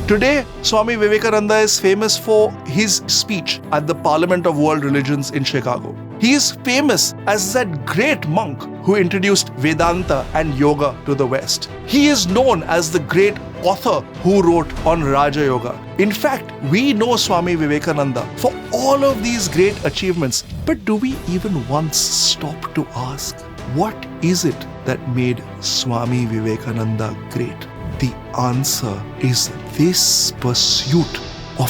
Today, Swami Vivekananda is famous for his speech at the Parliament of World Religions in Chicago. He is famous as that great monk who introduced Vedanta and Yoga to the West. He is known as the great author who wrote on Rāja Yoga. In fact, we know Swami Vivekananda for all of these great achievements. But do we even once stop to ask, what is it that made Swami Vivekananda great? The answer is this pursuit of.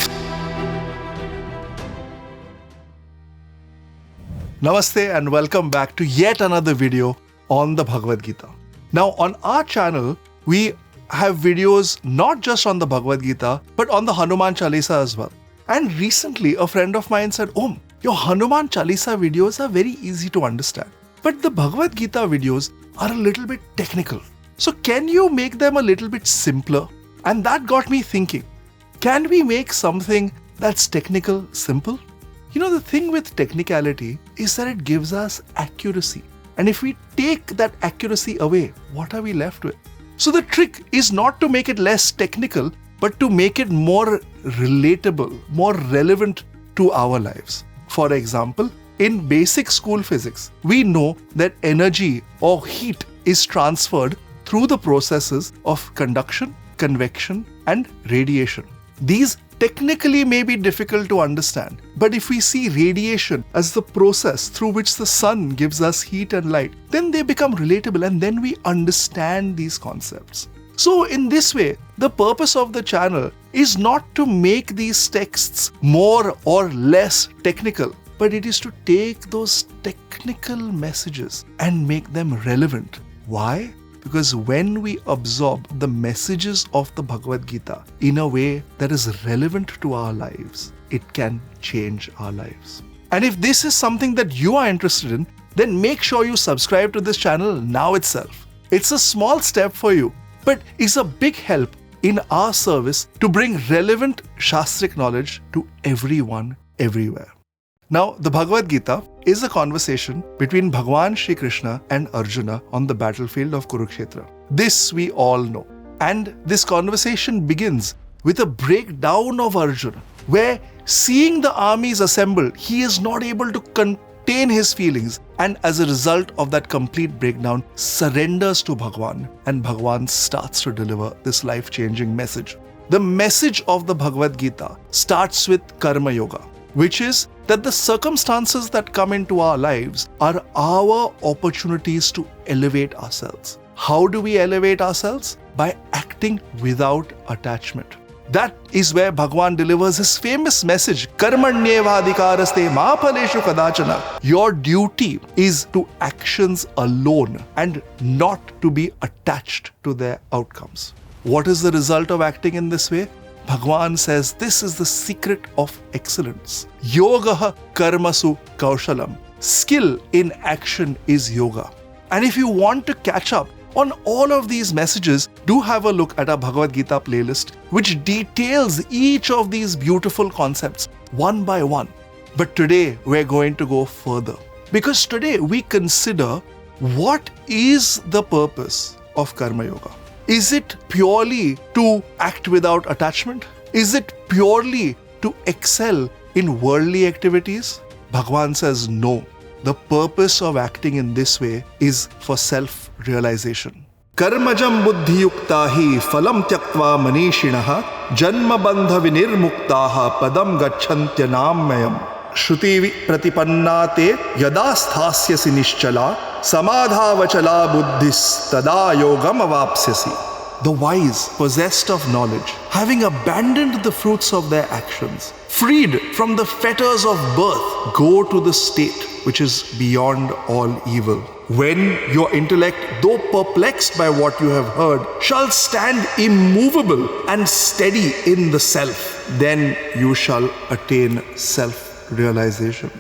Namaste and welcome back to yet another video on the Bhagavad Gita. Now on our channel, we have videos not just on the Bhagavad Gita, but on the Hanuman Chalisa as well. And recently a friend of mine said, Om, your Hanuman Chalisa videos are very easy to understand, but the Bhagavad Gita videos are a little bit technical. So can you make them a little bit simpler? And that got me thinking, can we make something that's technical simple? You know, the thing with technicality is that it gives us accuracy. And if we take that accuracy away, what are we left with? So the trick is not to make it less technical, but to make it more relatable, more relevant to our lives. For example, in basic school physics, we know that energy or heat is transferred through the processes of conduction, convection, and radiation. These technically may be difficult to understand, but if we see radiation as the process through which the sun gives us heat and light, then they become relatable and then we understand these concepts. So in this way, the purpose of the channel is not to make these texts more or less technical, but it is to take those technical messages and make them relevant. Why? Because when we absorb the messages of the Bhagavad Gita in a way that is relevant to our lives, it can change our lives. And if this is something that you are interested in, then make sure you subscribe to this channel now itself. It's a small step for you, but is a big help in our service to bring relevant Shastric knowledge to everyone, everywhere. Now, the Bhagavad Gita is a conversation between Bhagwan Shri Krishna and Arjuna on the battlefield of Kurukshetra. This we all know. And this conversation begins with a breakdown of Arjuna, where seeing the armies assembled, he is not able to contain his feelings, and as a result of that complete breakdown, surrenders to Bhagwan, and Bhagwan starts to deliver this life-changing message. The message of the Bhagavad Gita starts with Karma Yoga, which is that the circumstances that come into our lives are our opportunities to elevate ourselves. How do we elevate ourselves? By acting without attachment. That is where Bhagwan delivers his famous message, Karmanyevadhikaraste ma phaleshu kadachana. Your duty is to actions alone and not to be attached to their outcomes. What is the result of acting in this way? Bhagwan says this is the secret of excellence. Yogaha karmasu kaushalam. Skill in action is yoga. And if you want to catch up on all of these messages, do have a look at our Bhagavad Gita playlist, which details each of these beautiful concepts one by one. But today we're going to go further, because today we consider what is the purpose of Karma Yoga. Is it purely to act without attachment? Is it purely to excel in worldly activities? Bhagwan says no. The purpose of acting in this way is for self-realization. Karmajam buddhiyukta hi phalam tyaktva manishinaha janma bandha vinirmuktaha padam gacchantyanam mayam. Shruti pratipanna te yada sthasyasi nischala samadhavachala buddhis tada yogam avapsyasi. The wise, possessed of knowledge, having abandoned the fruits of their actions, freed from the fetters of birth, go to the state which is beyond all evil. When your intellect, though perplexed by what you have heard, shall stand immovable and steady in the self, then you shall attain self-realization.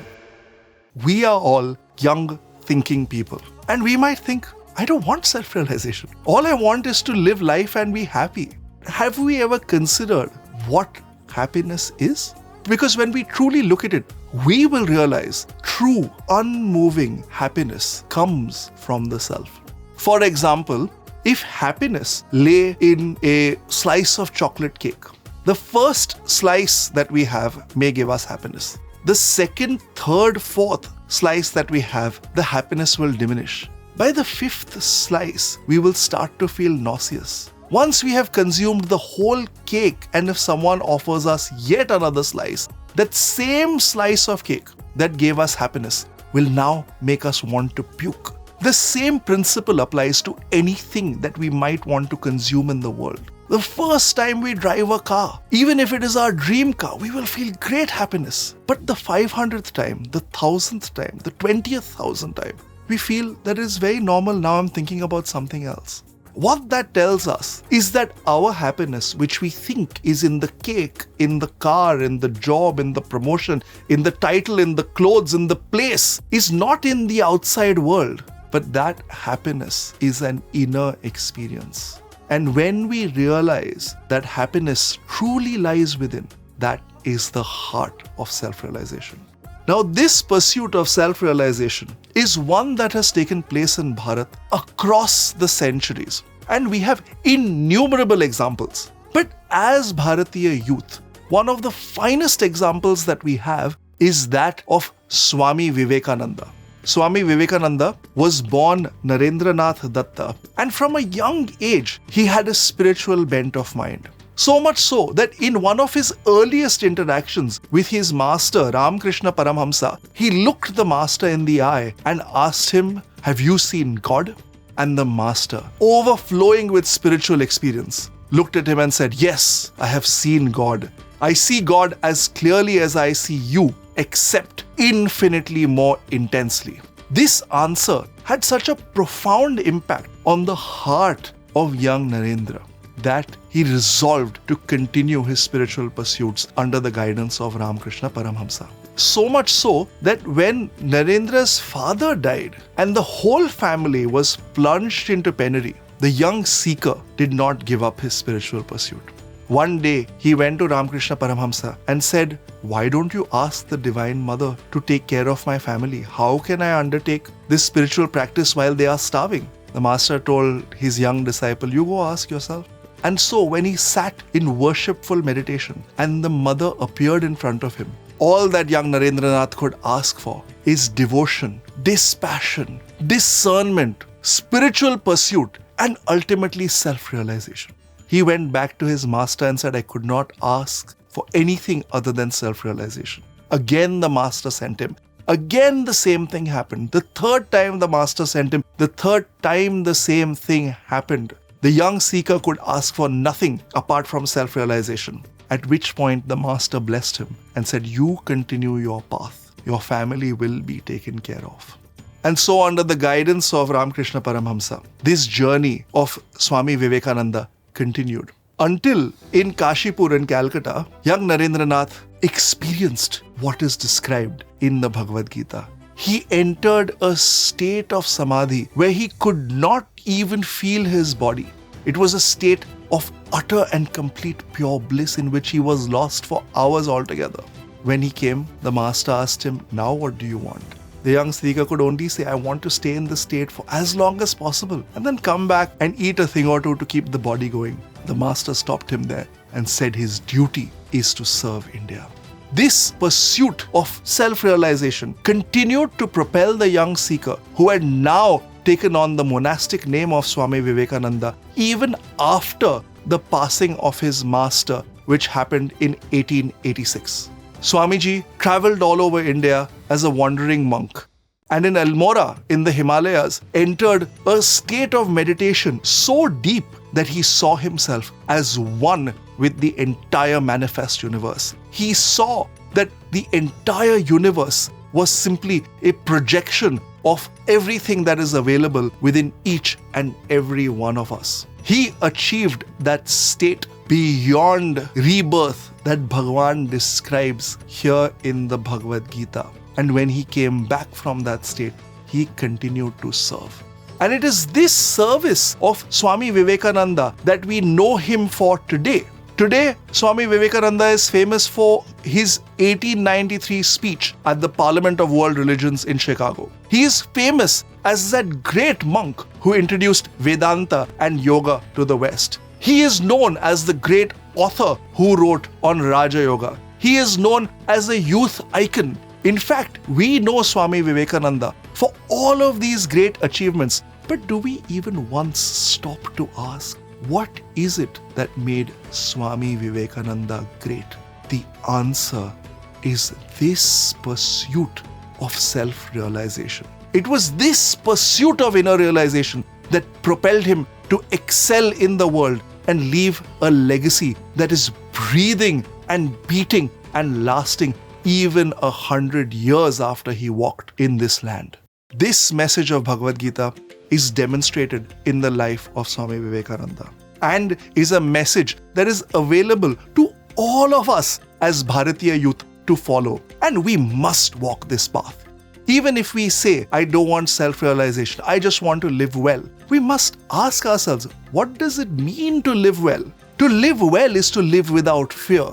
We are all young, thinking people, and we might think, I don't want self-realization. All I want is to live life and be happy. Have we ever considered what happiness is? Because when we truly look at it, we will realize true, unmoving happiness comes from the self. For example, if happiness lay in a slice of chocolate cake, The first slice that we have may give us happiness. The second, third, fourth slice that we have, the happiness will diminish. By the fifth slice, we will start to feel nauseous. Once we have consumed the whole cake, and if someone offers us yet another slice, that same slice of cake that gave us happiness will now make us want to puke. The same principle applies to anything that we might want to consume in the world. The first time we drive a car, even if it is our dream car, we will feel great happiness. But the 500th time, the 1000th time, the 20,000th time, we feel that it is very normal. Now I'm thinking about something else. What that tells us is that our happiness, which we think is in the cake, in the car, in the job, in the promotion, in the title, in the clothes, in the place, is not in the outside world. But that happiness is an inner experience. And when we realize that happiness truly lies within, that is the heart of self-realization. Now, this pursuit of self-realization is one that has taken place in Bharat across the centuries. And we have innumerable examples. But as Bharatiya youth, one of the finest examples that we have is that of Swami Vivekananda. Swami Vivekananda was born Narendranath Datta, and from a young age, he had a spiritual bent of mind. So much so that in one of his earliest interactions with his master, Ramakrishna Paramhamsa, he looked the master in the eye and asked him, "Have you seen God?" And the master, overflowing with spiritual experience, looked at him and said, "Yes, I have seen God. I see God as clearly as I see you, except infinitely more intensely." This answer had such a profound impact on the heart of young Narendra that he resolved to continue his spiritual pursuits under the guidance of Ramakrishna Paramhamsa. So much so that when Narendra's father died and the whole family was plunged into penury, the young seeker did not give up his spiritual pursuit. One day, he went to Ramakrishna Paramhamsa and said, "Why don't you ask the Divine Mother to take care of my family? How can I undertake this spiritual practice while they are starving?" The master told his young disciple, "You go ask yourself." And so when he sat in worshipful meditation and the mother appeared in front of him, all that young Narendranath could ask for is devotion, dispassion, discernment, spiritual pursuit, and ultimately self-realization. He went back to his master and said, "I could not ask for anything other than self-realization." Again, the master sent him. Again, the same thing happened. The third time the master sent him, the third time the same thing happened. The young seeker could ask for nothing apart from self-realization, at which point the master blessed him and said, "You continue your path. Your family will be taken care of." And so under the guidance of Ramakrishna Paramhamsa, this journey of Swami Vivekananda continued until in Kashipur in Calcutta, young Narendranath experienced what is described in the Bhagavad Gita. He entered a state of samadhi where he could not even feel his body. It was a state of utter and complete pure bliss in which he was lost for hours altogether. When he came, the master asked him, "Now what do you want?" The young seeker could only say, "I want to stay in this state for as long as possible and then come back and eat a thing or two to keep the body going." The master stopped him there and said his duty is to serve India. This pursuit of self-realization continued to propel the young seeker, who had now taken on the monastic name of Swami Vivekananda even after the passing of his master, which happened in 1886. Swamiji travelled all over India as a wandering monk, and in Almora in the Himalayas entered a state of meditation so deep that he saw himself as one with the entire manifest universe. He saw that the entire universe was simply a projection of everything that is available within each and every one of us. He achieved that state beyond rebirth that Bhagavan describes here in the Bhagavad Gita. And when he came back from that state, he continued to serve. And it is this service of Swami Vivekananda that we know him for today. Today, Swami Vivekananda is famous for his 1893 speech at the Parliament of World Religions in Chicago. He is famous as that great monk who introduced Vedanta and Yoga to the West. He is known as the great author who wrote on Rāja Yoga. He is known as a youth icon. In fact, we know Swami Vivekananda for all of these great achievements. But do we even once stop to ask, what is it that made Swami Vivekananda great? The answer is this pursuit of self-realization. It was this pursuit of inner realization that propelled him to excel in the world and leave a legacy that is breathing and beating and lasting even 100 years after he walked in this land. This message of Bhagavad Gita is demonstrated in the life of Swami Vivekananda and is a message that is available to all of us as Bharatiya youth to follow. And we must walk this path. Even if we say, I don't want self-realization, I just want to live well, we must ask ourselves, what does it mean to live well? To live well is to live without fear.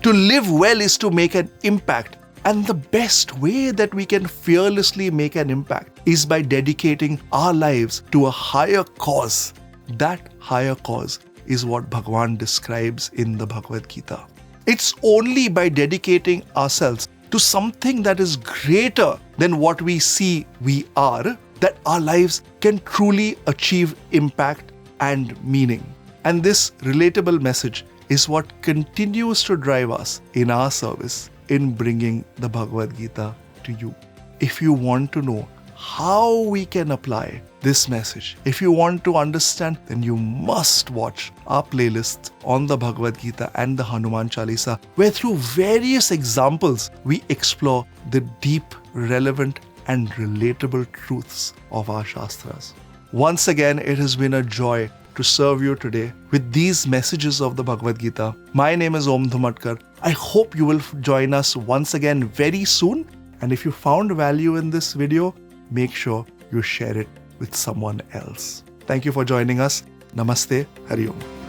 To live well is to make an impact. And the best way that we can fearlessly make an impact is by dedicating our lives to a higher cause. That higher cause is what Bhagavan describes in the Bhagavad Gita. It's only by dedicating ourselves to something that is greater than what we see we are that our lives can truly achieve impact and meaning. And this relatable message is what continues to drive us in our service in bringing the Bhagavad Gita to you. If you want to know how we can apply this message, if you want to understand, then you must watch our playlists on the Bhagavad Gita and the Hanuman Chalisa, where through various examples, we explore the deep, relevant and relatable truths of our Shastras. Once again, it has been a joy to serve you today with these messages of the Bhagavad Gita. My name is Om Dhumatkar. I hope you will join us once again very soon. And if you found value in this video, make sure you share it with someone else. Thank you for joining us. Namaste. Hari Om.